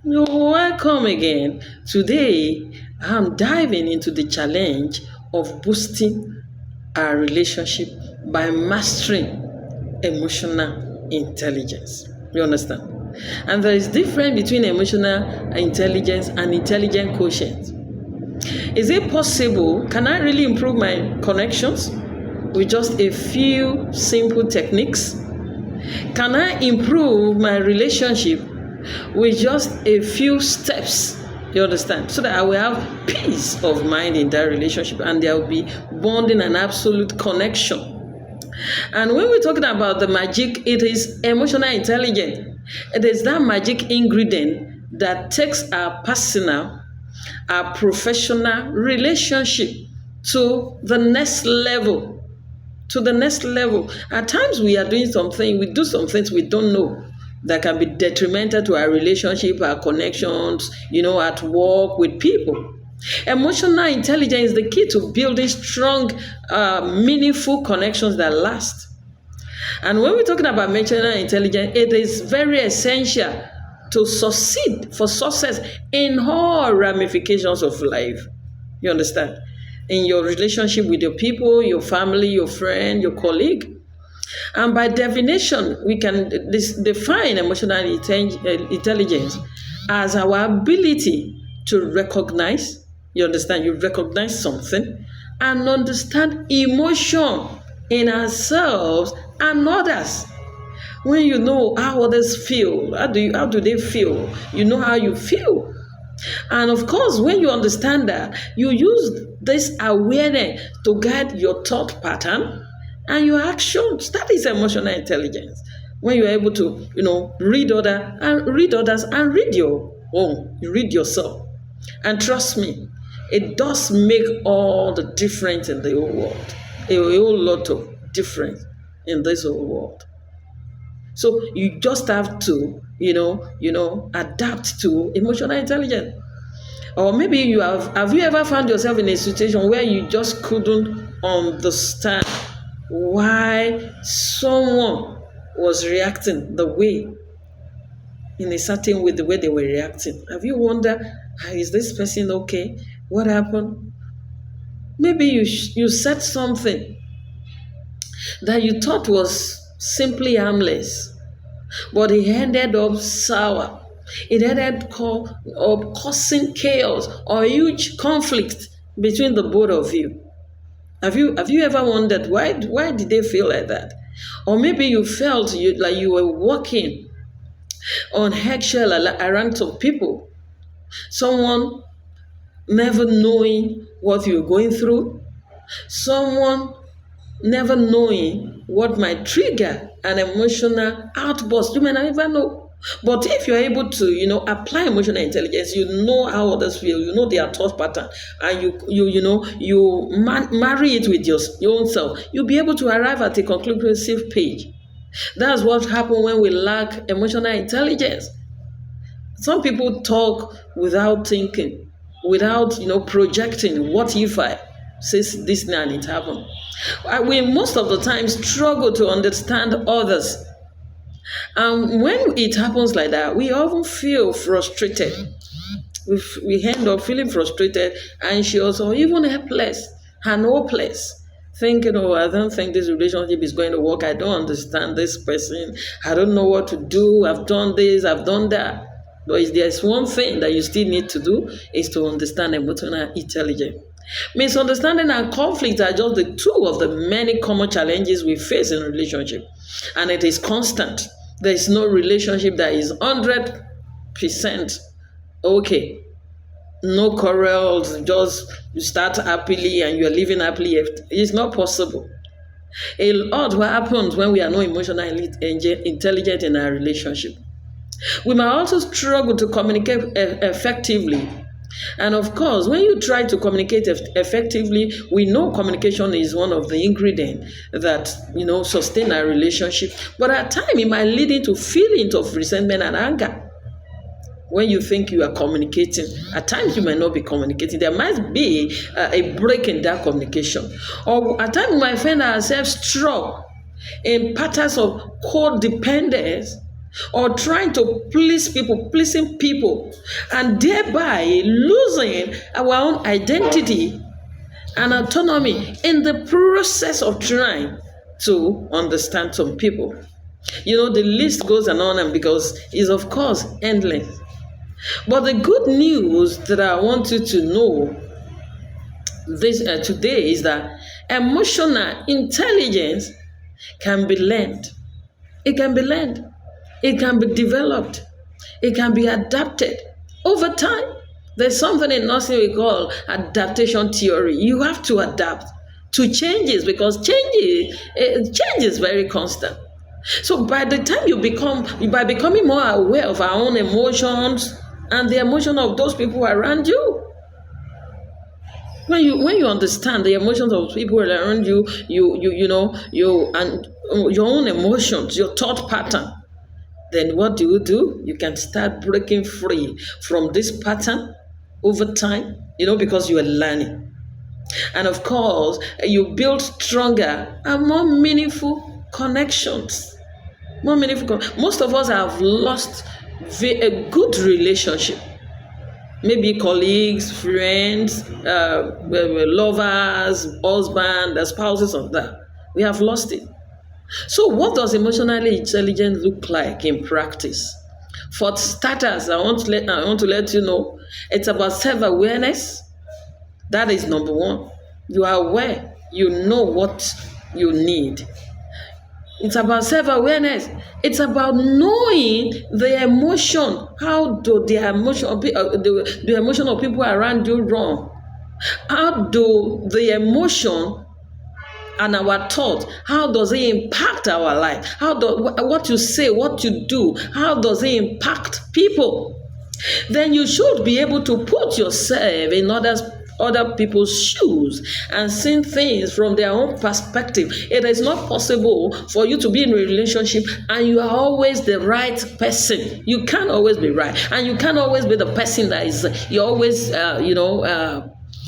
You're welcome again. Today, I'm diving into the challenge of boosting our relationship by mastering emotional intelligence. You understand? And there is difference between emotional intelligence and intelligent quotient. Is it possible? Can I really improve my connections with just a few simple techniques? Can I improve my relationship with just a few steps? You understand? So that I will have peace of mind in that relationship and there will be bonding and absolute connection. And when we're talking about the magic, it is emotional intelligence. It is that magic ingredient that takes our personal, our professional relationship to the next level. To the next level. At times we are doing something, we do some things we don't know that can be detrimental to our relationship, our connections, at work with people. Emotional intelligence is the key to building strong, meaningful connections that last. And when we're talking about emotional intelligence, it is very essential to succeed for success in all ramifications of life. You understand? In your relationship with your people, your family, your friend, your colleague. And by definition, we can define emotional intelligence as our ability to recognize, you understand, you recognize something and understand emotion in ourselves and others. When you know how others feel, how do they feel? You know how you feel. And of course, when you understand that, you use this awareness to guide your thought pattern and your actions. That is emotional intelligence. When you're able to, read others and read your own, you read yourself. And trust me, it does make all the difference in the whole world. A whole lot of difference in this whole world. So you just have to, adapt to emotional intelligence. Or maybe have you ever found yourself in a situation where you just couldn't understand why someone was reacting in a certain way, the way they were reacting? Have you wondered, is this person okay? What happened? Maybe you said something that you thought was simply harmless, but it ended up sour. It ended up causing chaos or huge conflict between the both of you. Have you ever wondered why did they feel like that? Or maybe you felt like you were walking on eggshell around some people. Someone never knowing what you're going through. Someone never knowing what might trigger an emotional outburst. You may not even know. But if you're able to, apply emotional intelligence, you know how others feel, you know their thought pattern, and you marry it with your own self, you'll be able to arrive at a conclusive page. That's what happens when we lack emotional intelligence. Some people talk without thinking, without projecting. What if I says this now and it happened? We most of the time struggle to understand others. And when it happens like that, we often feel frustrated. We end up feeling frustrated, anxious, or even helpless and hopeless. Thinking, oh, I don't think this relationship is going to work. I don't understand this person. I don't know what to do. I've done this, I've done that. But if there's one thing that you still need to do is to understand emotional intelligence. Misunderstanding and conflict are just the two of the many common challenges we face in relationship. And it is constant. There is no relationship that is 100% okay. No quarrels, just you start happily and you're living happily. It's not possible. A lot what happens when we are not emotionally intelligent in our relationship. We might also struggle to communicate effectively. And of course, when you try to communicate effectively, we know communication is one of the ingredients that sustain our relationship. But at times, it might lead into feelings of resentment and anger. When you think you are communicating, at times you might not be communicating. There might be a break in that communication. Or at times we might find ourselves stuck in patterns of codependence or trying to please people, pleasing people, and thereby losing our own identity and autonomy in the process of trying to understand some people. The list goes on and because it's of course endless. But the good news that I want you to know this today is that emotional intelligence can be learned. It can be learned. It can be developed. It can be adapted over time. There's something in nursing we call adaptation theory. You have to adapt to changes because change is very constant. So by the time by becoming more aware of our own emotions and the emotion of those people around you, when you understand the emotions of people around you, and your own emotions, your thought pattern, then what do? You can start breaking free from this pattern over time, because you are learning. And of course, you build stronger and more meaningful connections. Most of us have lost a good relationship. Maybe colleagues, friends, lovers, husband, spouses of that. We have lost it. So what does emotionally intelligence look like in practice? For starters, I want to let you know, it's about self-awareness. That is number one. You are aware. You know what you need. It's about self-awareness. It's about knowing the emotion. How do the emotion of people around you run? How do the emotion and our thought, how does it impact our life? What you say, what you do, how does it impact people? Then you should be able to put yourself in other people's shoes and see things from their own perspective. It is not possible for you to be in a relationship and you are always the right person. You can't always be right, and you can't always be the person that is. You're always,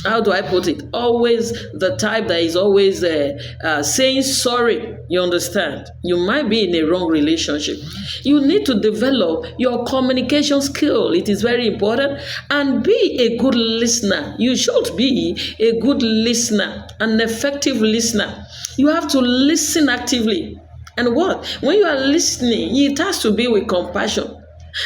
how do I put it? Always the type that is always saying sorry. You understand? You might be in a wrong relationship. You need to develop your communication skill. It is very important. And be a good listener. You should be a good listener, an effective listener. You have to listen actively. And when you are listening, it has to be with compassion.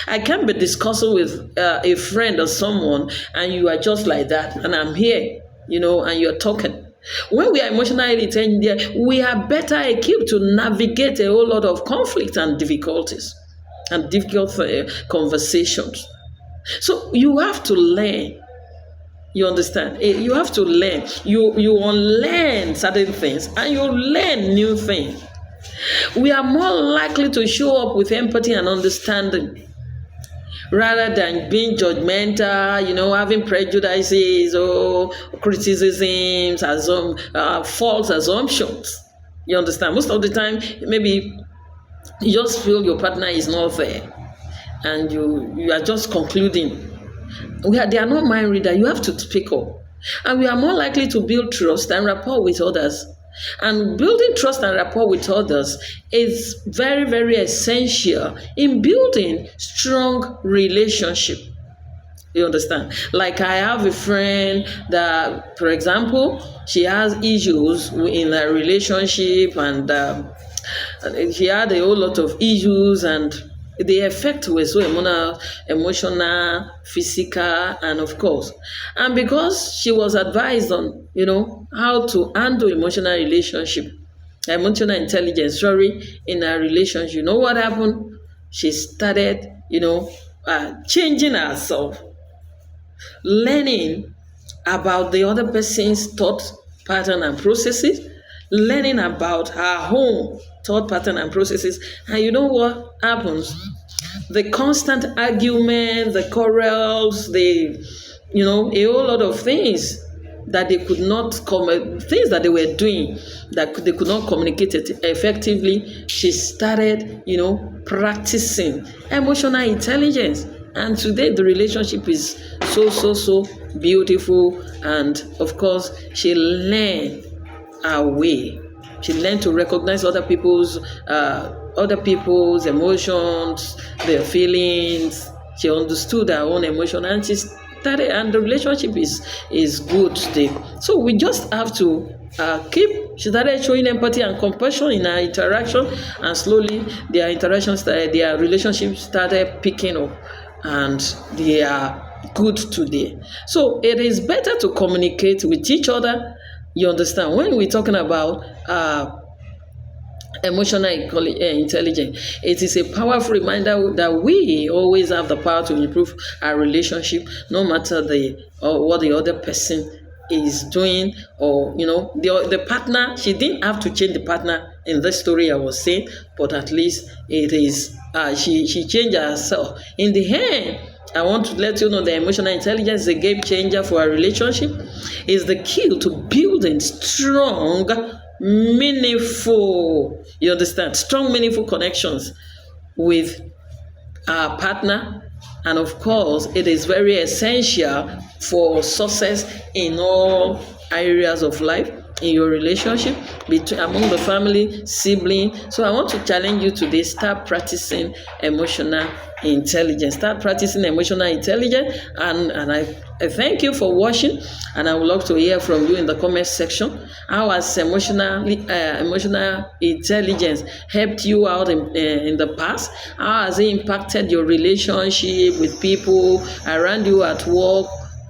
I can't be discussing with a friend or someone and you are just like that and I'm here, and you're talking. When we are emotionally intelligent, we are better equipped to navigate a whole lot of conflict and difficulties and difficult conversations. So you have to learn. You understand? You have to learn. You unlearn certain things and you learn new things. We are more likely to show up with empathy and understanding rather than being judgmental, having prejudices or criticisms, false assumptions. You understand? Most of the time, maybe you just feel your partner is not there and you are just concluding. They are not mind reader. You have to speak up. And we are more likely to build trust and rapport with others. And building trust and rapport with others is very, very essential in building strong relationship. You understand? Like I have a friend that, for example, she has issues in a relationship and she had a whole lot of issues and the effect was so emotional, physical, and of course. And because she was advised on, how to handle emotional intelligence, in a relationship, you know what happened? She started, changing herself, learning about the other person's thought pattern and processes, learning about her own thought pattern and processes. And you know what happens? The constant argument, the quarrels, a whole lot of things that they could not things that they were doing that they could not communicate it effectively. She started, practicing emotional intelligence. And today the relationship is so beautiful. And of course, she learned her way. She learned to recognize other people's other people's emotions, their feelings. She understood her own emotion, and she started, and the relationship is good today. So we just have to she started showing empathy and compassion in our interaction, and slowly their relationship started picking up, and they are good today. So it is better to communicate with each other. You understand, when we're talking about emotional intelligence, it is a powerful reminder that we always have the power to improve our relationship, no matter what the other person is doing, or the partner. She didn't have to change the partner in this story I was saying, but at least it is she changed herself. In the end, I want to let you know that emotional intelligence is a game changer for our relationship. It's the key to building strong, meaningful, you understand, strong, meaningful connections with our partner. And of course, it is very essential for success in all areas of life, in your relationship, among the family, sibling. So I want to challenge you today: start practicing emotional intelligence. Start practicing emotional intelligence. And I thank you for watching, and I would love to hear from you in the comment section. How has emotional intelligence helped you out in the past? How has it impacted your relationship with people around you at work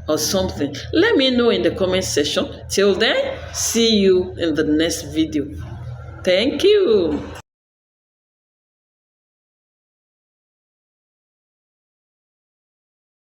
or something? Let me know in the comment section. Till then, see you in the next video. Thank you.